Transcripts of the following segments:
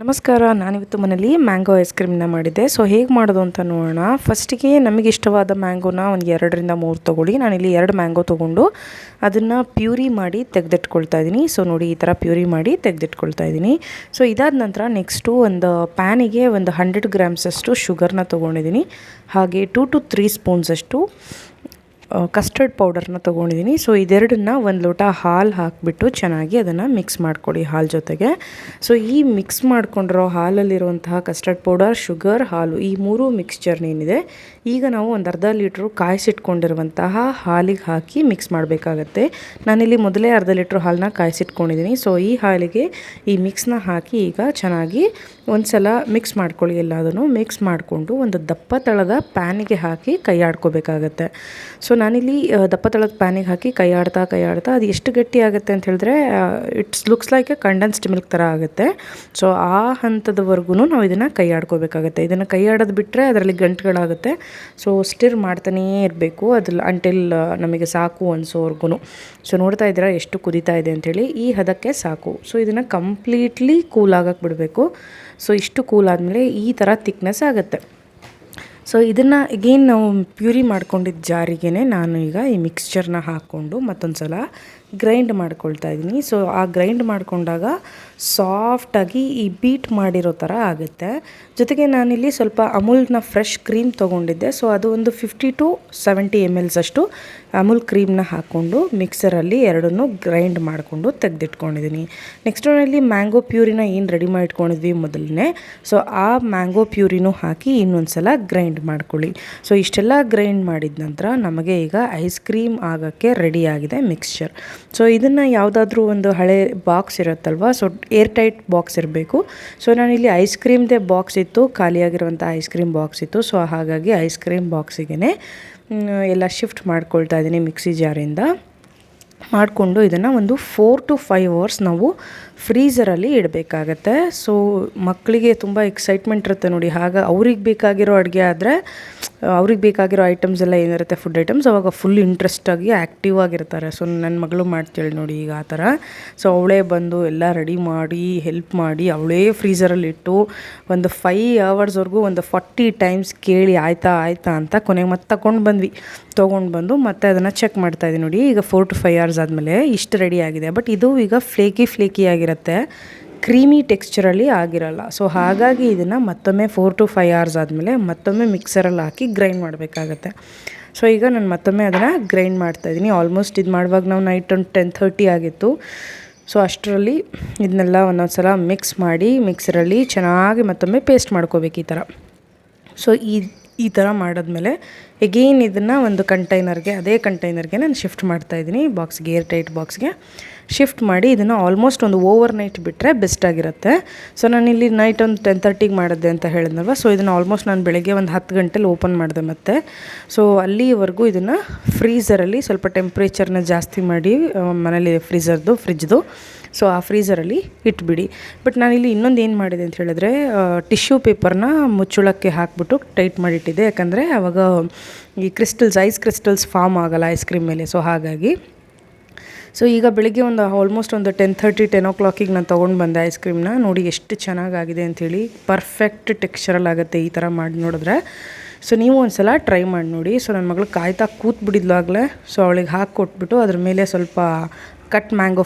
ನಮಸ್ಕಾರ. ನಾನಿವತ್ತು ಮನೇಲಿ ಮ್ಯಾಂಗೋ ಐಸ್ ಕ್ರೀಮ್ನ ಮಾಡಿದ್ದೆ. ಸೊ ಹೇಗೆ ಮಾಡೋದು ಅಂತ ನೋಡೋಣ. ಫಸ್ಟಿಗೆ ನಮಗೆ ಇಷ್ಟವಾದ ಮ್ಯಾಂಗೋನ ಒಂದು 2ರಿಂದ 3 ತೊಗೊಳ್ಳಿ. ನಾನಿಲ್ಲಿ 2 ಮ್ಯಾಂಗೋ ತೊಗೊಂಡು ಅದನ್ನು ಪ್ಯೂರಿ ಮಾಡಿ ತೆಗೆದಿಟ್ಕೊಳ್ತಾ ಇದ್ದೀನಿ. ಸೊ ನೋಡಿ, ಈ ಥರ ಪ್ಯೂರಿ ಮಾಡಿ ತೆಗೆದಿಟ್ಕೊಳ್ತಾ ಇದ್ದೀನಿ. ಸೊ ಇದಾದ ನಂತರ ನೆಕ್ಸ್ಟು ಒಂದು ಪ್ಯಾನಿಗೆ ಒಂದು 100 ಗ್ರಾಮ್ಸಷ್ಟು ಶುಗರ್ನ ತೊಗೊಂಡಿದ್ದೀನಿ. ಹಾಗೆ 2 to 3 ಸ್ಪೂನ್ಸಷ್ಟು ಕಸ್ಟರ್ಡ್ ಪೌಡರ್ನ ತೊಗೊಂಡಿದ್ದೀನಿ. ಸೊ ಇದೆರಡನ್ನ ಒಂದು ಲೋಟ ಹಾಲು ಹಾಕಿಬಿಟ್ಟು ಚೆನ್ನಾಗಿ ಅದನ್ನು ಮಿಕ್ಸ್ ಮಾಡ್ಕೊಳ್ಳಿ ಹಾಲು ಜೊತೆಗೆ. ಸೊ ಈ ಮಿಕ್ಸ್ ಮಾಡ್ಕೊಂಡಿರೋ ಹಾಲಲ್ಲಿರುವಂತಹ ಕಸ್ಟರ್ಡ್ ಪೌಡರ್, ಶುಗರ್, ಹಾಲು ಈ ಮೂರು ಮಿಕ್ಸ್ಚರ್ನೇನಿದೆ ಈಗ ನಾವು ಒಂದು ಅರ್ಧ ಲೀಟ್ರು ಕಾಯಿಸಿಟ್ಕೊಂಡಿರುವಂತಹ ಹಾಲಿಗೆ ಹಾಕಿ ಮಿಕ್ಸ್ ಮಾಡಬೇಕಾಗತ್ತೆ. ನಾನಿಲ್ಲಿ ಮೊದಲೇ ಅರ್ಧ ಲೀಟ್ರ್ ಹಾಲನ್ನ ಕಾಯಿಸಿಟ್ಕೊಂಡಿದ್ದೀನಿ. ಸೊ ಈ ಹಾಲಿಗೆ ಈ ಮಿಕ್ಸ್ನ ಹಾಕಿ ಈಗ ಚೆನ್ನಾಗಿ ಒಂದು ಸಲ ಮಿಕ್ಸ್ ಮಾಡ್ಕೊಳ್ಳಿ. ಎಲ್ಲದನ್ನು ಮಿಕ್ಸ್ ಮಾಡಿಕೊಂಡು ಒಂದು ದಪ್ಪ ತಳದ ಪ್ಯಾನಿಗೆ ಹಾಕಿ ಕೈ ಆಡ್ಕೋಬೇಕಾಗತ್ತೆ. ಸೊ ನಾನಿಲ್ಲಿ ದಪ್ಪ ತಳದ ಪ್ಯಾನಿಗೆ ಹಾಕಿ ಕೈ ಆಡ್ತಾ ಅದು ಎಷ್ಟು ಗಟ್ಟಿ ಆಗುತ್ತೆ ಅಂತ ಹೇಳಿದ್ರೆ it's looks like A condensed milk ಥರ ಆಗುತ್ತೆ. ಸೊ ಆ ಹಂತದವರೆಗೂ ನಾವು ಇದನ್ನು ಕೈ ಆಡ್ಕೋಬೇಕಾಗತ್ತೆ. ಇದನ್ನು ಕೈ ಆಡೋದು ಬಿಟ್ಟರೆ ಅದರಲ್ಲಿ ಗಂಟುಗಳಾಗುತ್ತೆ. ಸೊ ಸ್ಟಿರ್ ಮಾಡ್ತಾನೇ ಇರಬೇಕು ಅದ್ರಲ್ಲಿ ಅಂಟಿಲ್ ನಮಗೆ ಸಾಕು ಅನಿಸೋವರೆಗೂ. ಸೊ ನೋಡ್ತಾ ಇದ್ದೀರಾ ಎಷ್ಟು ಕುದೀತಾ ಇದೆ ಅಂಥೇಳಿ. ಈ ಹದಕ್ಕೆ ಸಾಕು. ಸೊ ಇದನ್ನು ಕಂಪ್ಲೀಟ್ಲಿ ಕೂಲ್ ಆಗಕ್ಕೆ ಬಿಡಬೇಕು. ಸೊ ಇಷ್ಟು ಕೂಲ್ ಆದಮೇಲೆ ಈ ಥರ ಥಿಕ್ನೆಸ್ ಆಗುತ್ತೆ. ಸೊ ಇದನ್ನು ಅಗೇನ್ ನಾವು ಪ್ಯೂರಿ ಮಾಡ್ಕೊಂಡಿದ್ದ ಜಾರಿಗೆ ನಾನು ಈಗ ಈ ಮಿಕ್ಸ್ಚರ್ನ ಹಾಕ್ಕೊಂಡು ಮತ್ತೊಂದು ಸಲ ಗ್ರೈಂಡ್ ಮಾಡ್ಕೊಳ್ತಾ ಇದ್ದೀನಿ. ಸೊ ಆ ಗ್ರೈಂಡ್ ಮಾಡಿಕೊಂಡಾಗ ಸಾಫ್ಟಾಗಿ ಈ ಬೀಟ್ ಮಾಡಿರೋ ಥರ ಆಗುತ್ತೆ. ಜೊತೆಗೆ ನಾನಿಲ್ಲಿ ಸ್ವಲ್ಪ ಅಮೂಲ್ನ ಫ್ರೆಶ್ ಕ್ರೀಮ್ ತೊಗೊಂಡಿದ್ದೆ. ಸೊ ಅದು ಒಂದು 50 to 70 ml ಅಷ್ಟು ಅಮೂಲ್ ಕ್ರೀಮ್ನ ಹಾಕ್ಕೊಂಡು ಮಿಕ್ಸರಲ್ಲಿ ಎರಡನ್ನೂ ಗ್ರೈಂಡ್ ಮಾಡಿಕೊಂಡು ತೆಗೆದಿಟ್ಕೊಂಡಿದ್ದೀನಿ. ನೆಕ್ಸ್ಟ್ ನಾನಿಲ್ಲಿ ಮ್ಯಾಂಗೋ ಪ್ಯೂರಿನ ಏನು ರೆಡಿ ಮಾಡಿ ಇಟ್ಕೊಂಡಿದ್ವಿ ಮೊದಲನೇ, ಸೊ ಆ ಮ್ಯಾಂಗೋ ಪ್ಯೂರಿನೂ ಹಾಕಿ ಇನ್ನೊಂದು ಸಲ ಗ್ರೈಂಡ್ ಮಾಡ್ಕೊಳ್ಳಿ. ಸೊ ಇಷ್ಟೆಲ್ಲ ಗ್ರೈಂಡ್ ಮಾಡಿದ ನಂತರ ನಮಗೆ ಈಗ ಐಸ್ ಕ್ರೀಮ್ ಆಗೋಕ್ಕೆ ರೆಡಿಯಾಗಿದೆ ಮಿಕ್ಸ್ಚರ್. ಸೊ ಇದನ್ನು ಯಾವುದಾದ್ರೂ ಒಂದು ಹಳೆ ಬಾಕ್ಸ್ ಇರುತ್ತಲ್ವ, ಸೊ ಏರ್ ಟೈಟ್ ಬಾಕ್ಸ್ ಇರಬೇಕು. ಸೊ ನಾನಿಲ್ಲಿ ಐಸ್ ಕ್ರೀಮ್ದೇ ಬಾಕ್ಸ್ ಇತ್ತು, ಖಾಲಿಯಾಗಿರುವಂಥ ಐಸ್ ಕ್ರೀಮ್ ಬಾಕ್ಸ್ ಇತ್ತು. ಸೊ ಹಾಗಾಗಿ ಐಸ್ ಕ್ರೀಮ್ ಬಾಕ್ಸಿಗೆ ಎಲ್ಲ ಶಿಫ್ಟ್ ಮಾಡ್ಕೊಳ್ತಾ ಇದ್ದೀನಿ ಮಿಕ್ಸಿ ಜಾರಿಂದ. ಮಾಡಿಕೊಂಡು ಇದನ್ನು ಒಂದು 4 to 5 hours ನಾವು ಫ್ರೀಝರಲ್ಲಿ ಇಡಬೇಕಾಗತ್ತೆ. ಸೊ ಮಕ್ಕಳಿಗೆ ತುಂಬ ಎಕ್ಸೈಟ್ಮೆಂಟ್ ಇರುತ್ತೆ ನೋಡಿ. ಅವ್ರಿಗೆ ಬೇಕಾಗಿರೋ ಅಡುಗೆ ಆದರೆ ಅವ್ರಿಗೆ ಬೇಕಾಗಿರೋ ಐಟಮ್ಸ್ ಎಲ್ಲ ಏನಿರುತ್ತೆ ಫುಡ್ ಐಟಮ್ಸ್, ಅವಾಗ ಫುಲ್ ಇಂಟ್ರೆಸ್ಟಾಗಿ ಆ್ಯಕ್ಟಿವ್ ಆಗಿರ್ತಾರೆ. ಸೊ ನನ್ನ ಮಗಳು ಮಾಡ್ತೇಳಿ ನೋಡಿ ಈಗ ಆ ಥರ. ಸೊ ಅವಳೇ ಬಂದು ಎಲ್ಲ ರೆಡಿ ಮಾಡಿ ಹೆಲ್ಪ್ ಮಾಡಿ ಅವಳೇ ಫ್ರೀಝರಲ್ಲಿಟ್ಟು ಒಂದು 5 hours ಒಂದು 40 times ಕೇಳಿ ಆಯಿತಾ ಅಂತ ಕೊನೆಗೆ ಮತ್ತೆ ತೊಗೊಂಡು ಬಂದು ಮತ್ತೆ ಅದನ್ನು ಚೆಕ್ ಮಾಡ್ತಾಯಿದ್ದೀನಿ ನೋಡಿ. ಈಗ 4 to 5 hours ಆದಮೇಲೆ ಇಷ್ಟು ರೆಡಿ ಆಗಿದೆ. ಬಟ್ ಇದು ಈಗ ಫ್ಲೇಕಿ ಆಗಿರುತ್ತೆ, ಕ್ರೀಮಿ ಟೆಕ್ಸ್ಚರಲ್ಲಿ ಆಗಿರಲ್ಲ. ಸೊ ಹಾಗಾಗಿ ಇದನ್ನು ಮತ್ತೊಮ್ಮೆ 4 to 5 hours ಆದಮೇಲೆ ಮತ್ತೊಮ್ಮೆ ಮಿಕ್ಸರಲ್ಲಿ ಹಾಕಿ ಗ್ರೈಂಡ್ ಮಾಡಬೇಕಾಗತ್ತೆ. ಸೊ ಈಗ ನಾನು ಮತ್ತೊಮ್ಮೆ ಅದನ್ನು ಗ್ರೈಂಡ್ ಮಾಡ್ತಾಯಿದ್ದೀನಿ. ಆಲ್ಮೋಸ್ಟ್ ಇದು ಮಾಡುವಾಗ ನಾವು ನೈಟ್ ಒಂದು 10:30 ಆಗಿತ್ತು. ಸೊ ಅಷ್ಟರಲ್ಲಿ ಇದನ್ನೆಲ್ಲ ಒಂದೊಂದು ಸಲ ಮಿಕ್ಸ್ ಮಾಡಿ ಮಿಕ್ಸರಲ್ಲಿ ಚೆನ್ನಾಗಿ ಮತ್ತೊಮ್ಮೆ ಪೇಸ್ಟ್ ಮಾಡ್ಕೋಬೇಕು ಈ ಥರ. ಸೊ ಈ ಥರ ಮಾಡಿದ್ಮೇಲೆ ಎಗೇನ್ ಇದನ್ನು ಒಂದು ಅದೇ ಕಂಟೈನರ್ಗೆ ನಾನು ಶಿಫ್ಟ್ ಮಾಡ್ತಾಯಿದ್ದೀನಿ ಬಾಕ್ಸ್ಗೆ, ಏರ್ ಟೈಟ್ ಬಾಕ್ಸ್ಗೆ ಶಿಫ್ಟ್ ಮಾಡಿ ಇದನ್ನು ಆಲ್ಮೋಸ್ಟ್ ಒಂದು ಓವರ್ ನೈಟ್ ಬಿಟ್ಟರೆ ಬೆಸ್ಟ್ ಆಗಿರುತ್ತೆ. ಸೊ ನಾನಿಲ್ಲಿ ನೈಟ್ ಒಂದು 10:30 ಮಾಡಿದ್ದೆ ಅಂತ ಹೇಳಿದ್ನಲ್ವ. ಸೊ ಇದನ್ನು ಆಲ್ಮೋಸ್ಟ್ ನಾನು ಬೆಳಗ್ಗೆ ಒಂದು 10 ಗಂಟೆಲಿ ಓಪನ್ ಮಾಡಿದೆ ಮತ್ತೆ. ಸೊ ಅಲ್ಲಿವರೆಗೂ ಇದನ್ನು ಫ್ರೀಝರಲ್ಲಿ ಸ್ವಲ್ಪ ಟೆಂಪ್ರೇಚರ್ನ ಜಾಸ್ತಿ ಮಾಡಿ ಮನೇಲಿ ಫ್ರಿಜ್ದು ಸೊ ಆ ಫ್ರೀಝರಲ್ಲಿ ಇಟ್ಬಿಡಿ. ಬಟ್ ನಾನಿಲ್ಲಿ ಇನ್ನೊಂದು ಏನು ಮಾಡಿದೆ ಅಂತ ಹೇಳಿದ್ರೆ ಟಿಶ್ಯೂ ಪೇಪರ್ನ ಮುಚ್ಚಳಕ್ಕೆ ಹಾಕಿಬಿಟ್ಟು ಟೈಟ್ ಮಾಡಿಟ್ಟಿದ್ದೆ. ಯಾಕಂದರೆ ಆವಾಗ ಈ ಐಸ್ ಕ್ರಿಸ್ಟಲ್ಸ್ ಫಾರ್ಮ್ ಆಗೋಲ್ಲ ಐಸ್ ಕ್ರೀಮ್ ಮೇಲೆ. ಸೊ ಹಾಗಾಗಿ ಸೊ ಈಗ ಬೆಳಿಗ್ಗೆ ಆಲ್ಮೋಸ್ಟ್ ಒಂದು 10 o'clock ನಾನು ತೊಗೊಂಡು ಬಂದೆ ಐಸ್ ಕ್ರೀಮ್ನ. ನೋಡಿ ಎಷ್ಟು ಚೆನ್ನಾಗಾಗಿದೆ ಅಂಥೇಳಿ, ಪರ್ಫೆಕ್ಟ್ ಟೆಕ್ಸ್ಚರಲ್ಲಿ ಆಗುತ್ತೆ ಈ ಥರ ಮಾಡಿ ನೋಡಿದ್ರೆ. ಸೊ ನೀವು ಒಂದು ಸಲ ಟ್ರೈ ಮಾಡಿ ನೋಡಿ. ಸೊ ನನ್ನ ಮಗಳು ಕಾಯ್ತಾ ಕೂತ್ಬಿಟ್ಟಿದ್ಲಾಗಲೇ. ಸೊ ಅವಳಿಗೆ ಹಾಕಿಕೊಟ್ಬಿಟ್ಟು ಅದ್ರ ಮೇಲೆ ಸ್ವಲ್ಪ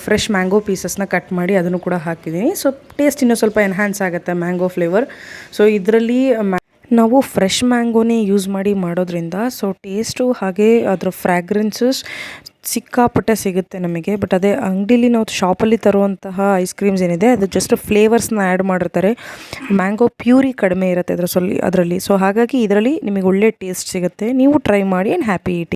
ಫ್ರೆಶ್ ಮ್ಯಾಂಗೋ ಪೀಸಸ್ನ ಕಟ್ ಮಾಡಿ ಅದನ್ನು ಕೂಡ ಹಾಕಿದ್ದೀನಿ. ಸೊ ಟೇಸ್ಟ್ ಇನ್ನೂ ಸ್ವಲ್ಪ ಎನ್ಹ್ಯಾನ್ಸ್ ಆಗುತ್ತೆ ಮ್ಯಾಂಗೋ ಫ್ಲೇವರ್. ಸೊ ಇದರಲ್ಲಿ ನಾವು ಫ್ರೆಶ್ ಮ್ಯಾಂಗೋನೇ ಯೂಸ್ ಮಾಡಿ ಮಾಡೋದ್ರಿಂದ ಸೊ ಟೇಸ್ಟು ಹಾಗೆ ಅದರ ಫ್ರ್ಯಾಗ್ರೆನ್ಸಸ್ ಸಿಕ್ಕಾಪಟ್ಟೆ ಸಿಗುತ್ತೆ ನಮಗೆ. ಬಟ್ ಅದೇ ಅಂಗಡೀಲಿ ನಾವು ಶಾಪಲ್ಲಿ ತರುವಂತಹ ಐಸ್ ಕ್ರೀಮ್ಸ್ ಏನಿದೆ ಅದು ಜಸ್ಟ್ ಫ್ಲೇವರ್ಸ್ನ ಆ್ಯಡ್ ಮಾಡಿರ್ತಾರೆ. ಮ್ಯಾಂಗೋ ಪ್ಯೂರಿ ಕಡಿಮೆ ಇರುತ್ತೆ ಅದರಲ್ಲಿ. ಸೊ ಹಾಗಾಗಿ ಇದರಲ್ಲಿ ನಿಮಗೆ ಒಳ್ಳೆ ಟೇಸ್ಟ್ ಸಿಗುತ್ತೆ. ನೀವು ಟ್ರೈ ಮಾಡಿ ಆ್ಯಂಡ್ ಹ್ಯಾಪಿ ಈಟಿಂಗ್.